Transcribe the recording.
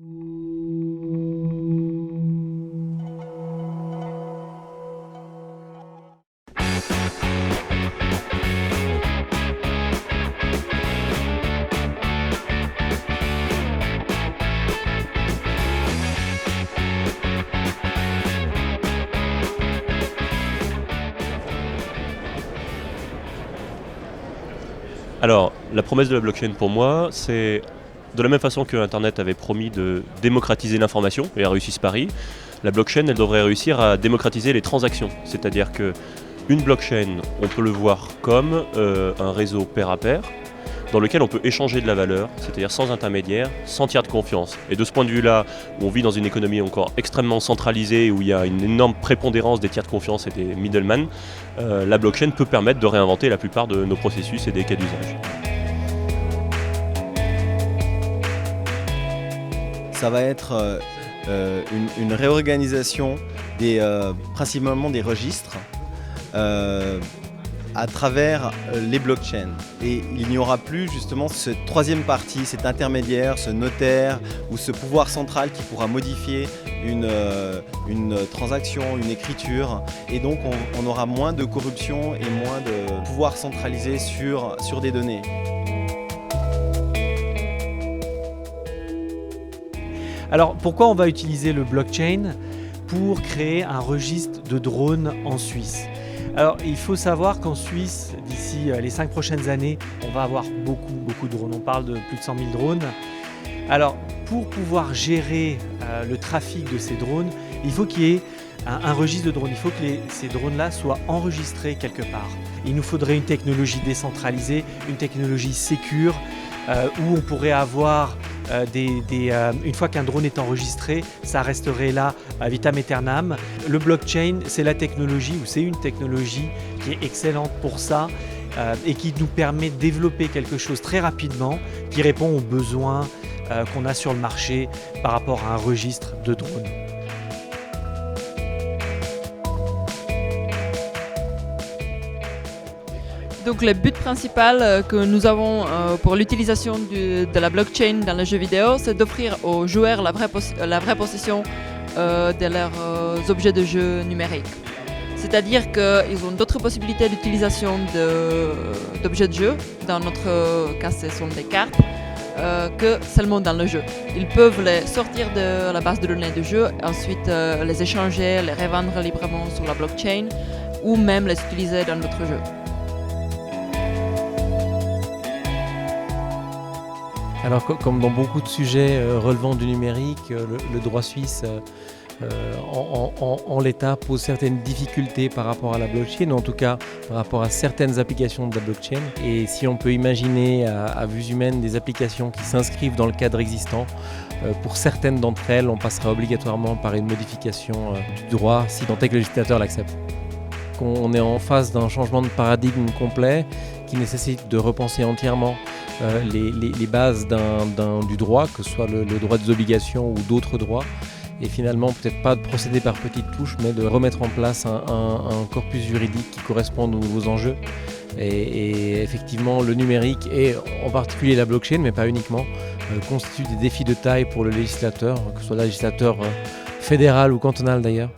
Alors, la promesse de la blockchain pour moi, c'est de la même façon que Internet avait promis de démocratiser l'information, et a réussi ce pari, la blockchain, elle devrait réussir à démocratiser les transactions. C'est-à-dire qu'une blockchain, on peut le voir comme un réseau pair à pair, dans lequel on peut échanger de la valeur, c'est-à-dire sans intermédiaire, sans tiers de confiance. Et de ce point de vue-là, où on vit dans une économie encore extrêmement centralisée, où il y a une énorme prépondérance des tiers de confiance et des middlemen, la blockchain peut permettre de réinventer la plupart de nos processus et des cas d'usage. Ça va être une réorganisation principalement des registres à travers les blockchains. Et il n'y aura plus justement cette troisième partie, cet intermédiaire, ce notaire ou ce pouvoir central qui pourra modifier une transaction, une écriture. Et donc on aura moins de corruption et moins de pouvoir centralisé sur des données. Alors pourquoi on va utiliser le blockchain pour créer un registre de drones en Suisse? Alors il faut savoir qu'en Suisse, d'ici les 5 prochaines années, on va avoir beaucoup de drones. On parle de plus de 100 000 drones. Alors pour pouvoir gérer le trafic de ces drones, il faut qu'il y ait un registre de drones. Il faut que ces drones-là soient enregistrés quelque part. Il nous faudrait une technologie décentralisée, une technologie sécure, où on pourrait avoir une fois qu'un drone est enregistré, ça resterait là à vitam aeternam. Le blockchain, c'est la technologie, ou c'est une technologie qui est excellente pour ça et qui nous permet de développer quelque chose très rapidement qui répond aux besoins qu'on a sur le marché par rapport à un registre de drones. Donc le but principal que nous avons pour l'utilisation de la blockchain dans les jeux vidéo, c'est d'offrir aux joueurs la vraie possession de leurs objets de jeu numériques. C'est-à-dire qu'ils ont d'autres possibilités d'utilisation d'objets de jeu, dans notre cas ce sont des cartes, que seulement dans le jeu. Ils peuvent les sortir de la base de données du jeu, ensuite les échanger, les revendre librement sur la blockchain ou même les utiliser dans d'autres jeux. Alors comme dans beaucoup de sujets relevant du numérique, le droit suisse en l'état pose certaines difficultés par rapport à la blockchain, en tout cas par rapport à certaines applications de la blockchain. Et si on peut imaginer à vue humaine des applications qui s'inscrivent dans le cadre existant, pour certaines d'entre elles, on passera obligatoirement par une modification du droit si tant est que le législateur l'accepte. On est en face d'un changement de paradigme complet qui nécessite de repenser entièrement les bases du droit, que ce soit le droit des obligations ou d'autres droits, et finalement peut-être pas de procéder par petites touches, mais de remettre en place un corpus juridique qui corresponde aux nouveaux enjeux. Et effectivement, le numérique et en particulier la blockchain, mais pas uniquement, constituent des défis de taille pour le législateur, que ce soit le législateur fédéral ou cantonal d'ailleurs.